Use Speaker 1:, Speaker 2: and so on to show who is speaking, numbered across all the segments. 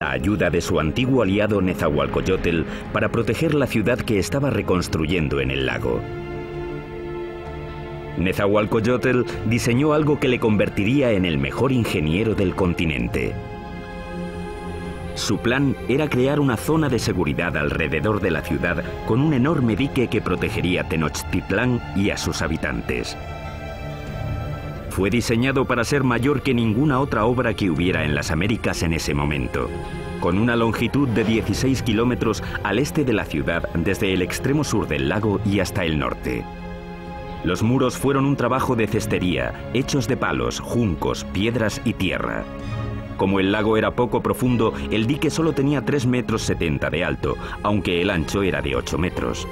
Speaker 1: la ayuda de su antiguo aliado Nezahualcóyotl para proteger la ciudad que estaba reconstruyendo en el lago. Nezahualcóyotl diseñó algo que le convertiría en el mejor ingeniero del continente. Su plan era crear una zona de seguridad alrededor de la ciudad con un enorme dique que protegería Tenochtitlán y a sus habitantes. Fue diseñado para ser mayor que ninguna otra obra que hubiera en las Américas en ese momento, con una longitud de 16 kilómetros al este de la ciudad desde el extremo sur del lago y hasta el norte. Los muros fueron un trabajo de cestería, hechos de palos, juncos, piedras y tierra. Como el lago era poco profundo, el dique solo tenía 3,70 metros de alto, aunque el ancho era de 8 metros.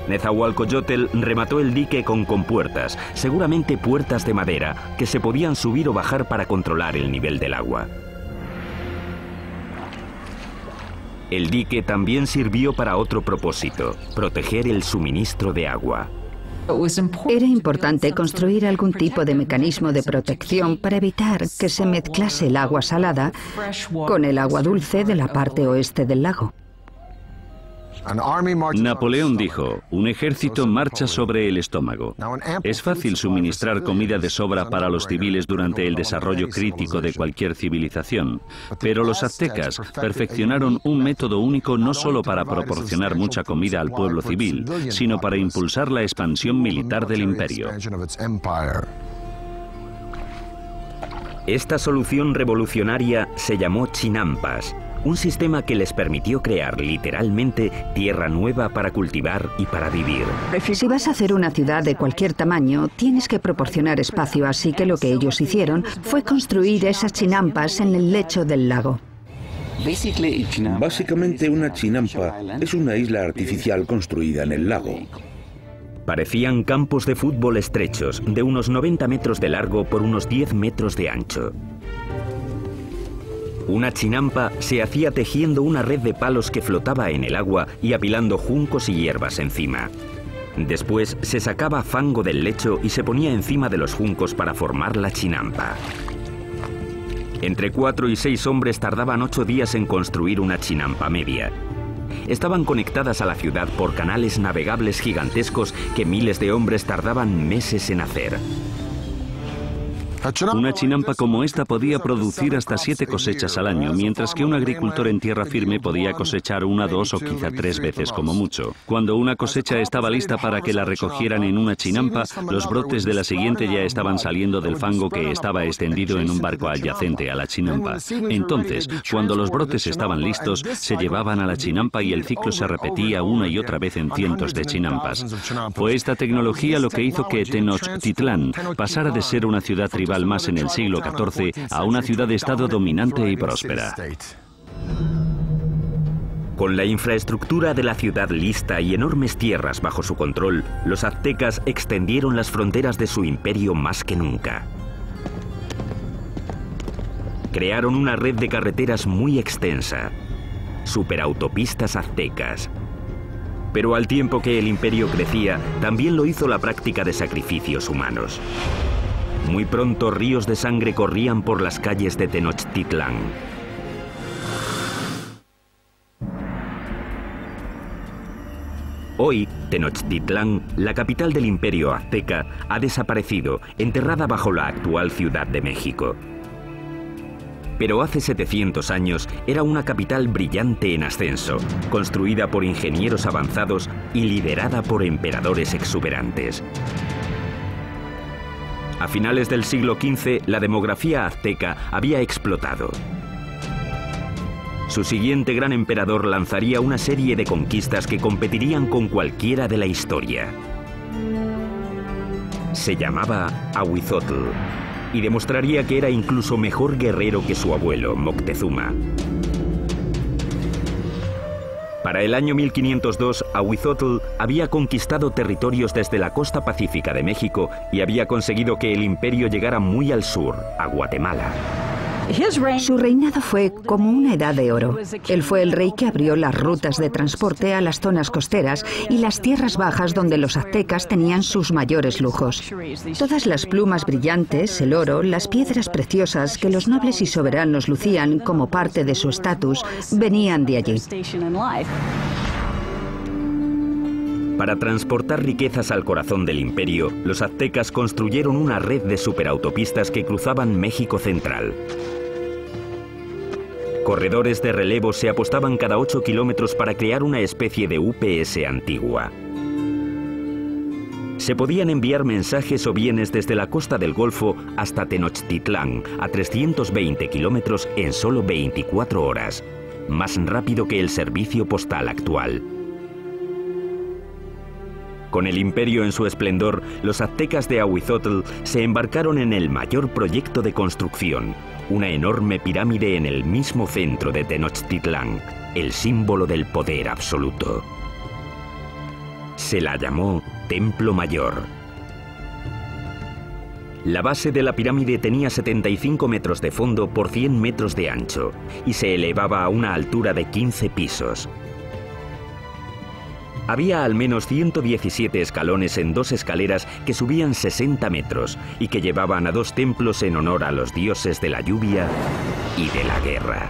Speaker 1: Nezahualcóyotl remató el dique con compuertas, seguramente puertas de madera, que se podían subir o bajar para controlar el nivel del agua. El dique también sirvió para otro propósito: proteger el suministro de agua.
Speaker 2: Era importante construir algún tipo de mecanismo de protección para evitar que se mezclase el agua salada con el agua dulce de la parte oeste del lago.
Speaker 3: Napoleón dijo: un ejército marcha sobre el estómago. Es fácil suministrar comida de sobra para los civiles durante el desarrollo crítico de cualquier civilización, pero los aztecas perfeccionaron un método único no solo para proporcionar mucha comida al pueblo civil, sino para impulsar la expansión militar del imperio.
Speaker 1: Esta solución revolucionaria se llamó chinampas, un sistema que les permitió crear literalmente tierra nueva para cultivar y para vivir.
Speaker 2: Si vas a hacer una ciudad de cualquier tamaño, tienes que proporcionar espacio, así que lo que ellos hicieron fue construir esas chinampas en el lecho del lago.
Speaker 4: Básicamente, una chinampa es una isla artificial construida en el lago.
Speaker 1: Parecían campos de fútbol estrechos, de unos 90 metros de largo por unos 10 metros de ancho. Una chinampa se hacía tejiendo una red de palos que flotaba en el agua y apilando juncos y hierbas encima. Después se sacaba fango del lecho y se ponía encima de los juncos para formar la chinampa. Entre 4 y 6 hombres tardaban 8 días en construir una chinampa media. Estaban conectadas a la ciudad por canales navegables gigantescos que miles de hombres tardaban meses en hacer.
Speaker 3: Una chinampa como esta podía producir hasta 7 cosechas al año, mientras que un agricultor en tierra firme podía cosechar 1, 2 o quizá 3 veces como mucho. Cuando una cosecha estaba lista para que la recogieran en una chinampa, los brotes de la siguiente ya estaban saliendo del fango que estaba extendido en un barco adyacente a la chinampa. Entonces, cuando los brotes estaban listos, se llevaban a la chinampa y el ciclo se repetía una y otra vez en cientos de chinampas. Fue esta tecnología lo que hizo que Tenochtitlán pasara de ser una ciudad tribal más en el siglo XIV a una ciudad-estado dominante y próspera.
Speaker 1: Con la infraestructura de la ciudad lista y enormes tierras bajo su control, los aztecas extendieron las fronteras de su imperio más que nunca. Crearon una red de carreteras muy extensa, superautopistas aztecas. Pero al tiempo que el imperio crecía, también lo hizo la práctica de sacrificios humanos. Muy pronto ríos de sangre corrían por las calles de Tenochtitlán. Hoy, Tenochtitlán, la capital del imperio azteca, ha desaparecido, enterrada bajo la actual Ciudad de México. Pero hace 700 años era una capital brillante en ascenso, construida por ingenieros avanzados y liderada por emperadores exuberantes. A finales del siglo XV, la demografía azteca había explotado. Su siguiente gran emperador lanzaría una serie de conquistas que competirían con cualquiera de la historia. Se llamaba Ahuizotl y demostraría que era incluso mejor guerrero que su abuelo, Moctezuma. Para el año 1502, Ahuizotl había conquistado territorios desde la costa pacífica de México y había conseguido que el imperio llegara muy al sur, a Guatemala.
Speaker 2: Su reinado fue como una edad de oro. Él fue el rey que abrió las rutas de transporte a las zonas costeras y las tierras bajas donde los aztecas tenían sus mayores lujos. Todas las plumas brillantes, el oro, las piedras preciosas que los nobles y soberanos lucían como parte de su estatus, venían de allí.
Speaker 1: Para transportar riquezas al corazón del imperio, los aztecas construyeron una red de superautopistas que cruzaban México central. Corredores de relevo se apostaban cada 8 kilómetros para crear una especie de UPS antigua. Se podían enviar mensajes o bienes desde la costa del Golfo hasta Tenochtitlán, a 320 kilómetros en solo 24 horas, más rápido que el servicio postal actual. Con el imperio en su esplendor, los aztecas de Ahuizotl se embarcaron en el mayor proyecto de construcción, una enorme pirámide en el mismo centro de Tenochtitlán, el símbolo del poder absoluto. Se la llamó Templo Mayor. La base de la pirámide tenía 75 metros de fondo por 100 metros de ancho y se elevaba a una altura de 15 pisos. Había al menos 117 escalones en 2 escaleras que subían 60 metros y que llevaban a 2 templos en honor a los dioses de la lluvia y de la guerra.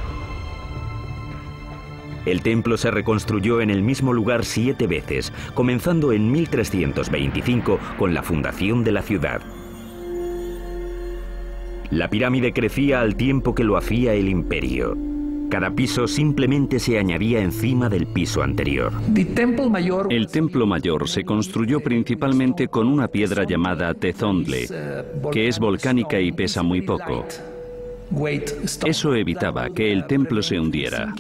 Speaker 1: El templo se reconstruyó en el mismo lugar 7 veces, comenzando en 1325 con la fundación de la ciudad. La pirámide crecía al tiempo que lo hacía el imperio. Cada piso simplemente se añadía encima del piso anterior.
Speaker 3: El templo mayor se construyó principalmente con una piedra llamada tezontle, que es volcánica y pesa muy poco. Eso evitaba que el templo se hundiera.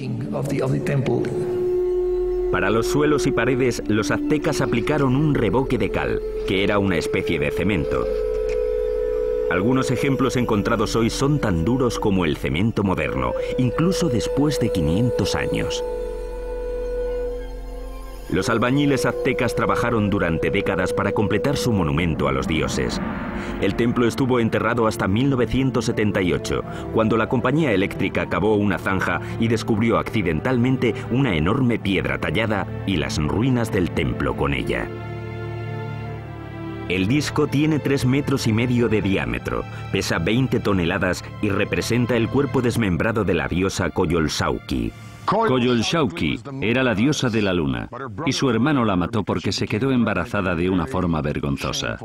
Speaker 1: Para los suelos y paredes, los aztecas aplicaron un revoque de cal, que era una especie de cemento. Algunos ejemplos encontrados hoy son tan duros como el cemento moderno, incluso después de 500 años. Los albañiles aztecas trabajaron durante décadas para completar su monumento a los dioses. El templo estuvo enterrado hasta 1978, cuando la compañía eléctrica cavó una zanja y descubrió accidentalmente una enorme piedra tallada y las ruinas del templo con ella. El disco tiene 3,5 metros de diámetro, pesa 20 toneladas y representa el cuerpo desmembrado de la diosa Coyolxauhqui.
Speaker 3: Coyolxauhqui era la diosa de la luna, y su hermano la mató porque se quedó embarazada de una forma vergonzosa.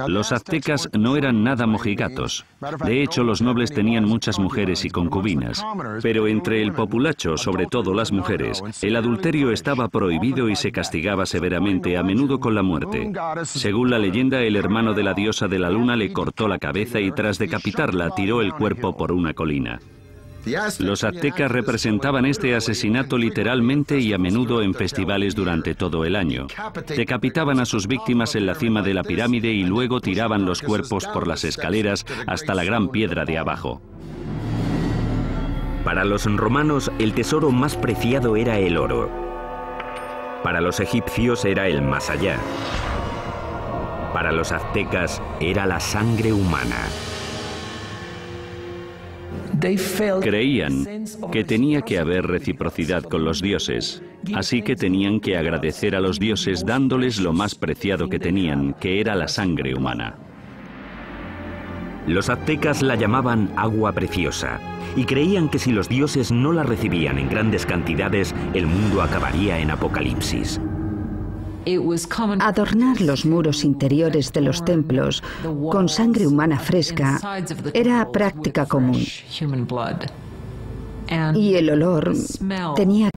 Speaker 3: Los aztecas no eran nada mojigatos. De hecho, los nobles tenían muchas mujeres y concubinas. Pero entre el populacho, sobre todo las mujeres, el adulterio estaba prohibido y se castigaba severamente, a menudo con la muerte. Según la leyenda, el hermano de la diosa de la luna le cortó la cabeza y tras decapitarla tiró el cuerpo por una colina. Los aztecas representaban este asesinato literalmente y a menudo en festivales durante todo el año. Decapitaban a sus víctimas en la cima de la pirámide y luego tiraban los cuerpos por las escaleras hasta la gran piedra de abajo.
Speaker 1: Para los romanos, el tesoro más preciado era el oro. Para los egipcios era el más allá. Para los aztecas era la sangre humana.
Speaker 3: Creían que tenía que haber reciprocidad con los dioses, así que tenían que agradecer a los dioses dándoles lo más preciado que tenían, que era la sangre humana.
Speaker 1: Los aztecas la llamaban agua preciosa y creían que si los dioses no la recibían en grandes cantidades, el mundo acabaría en apocalipsis.
Speaker 2: Adornar los muros interiores de los templos con sangre humana fresca era práctica común. Y el olor tenía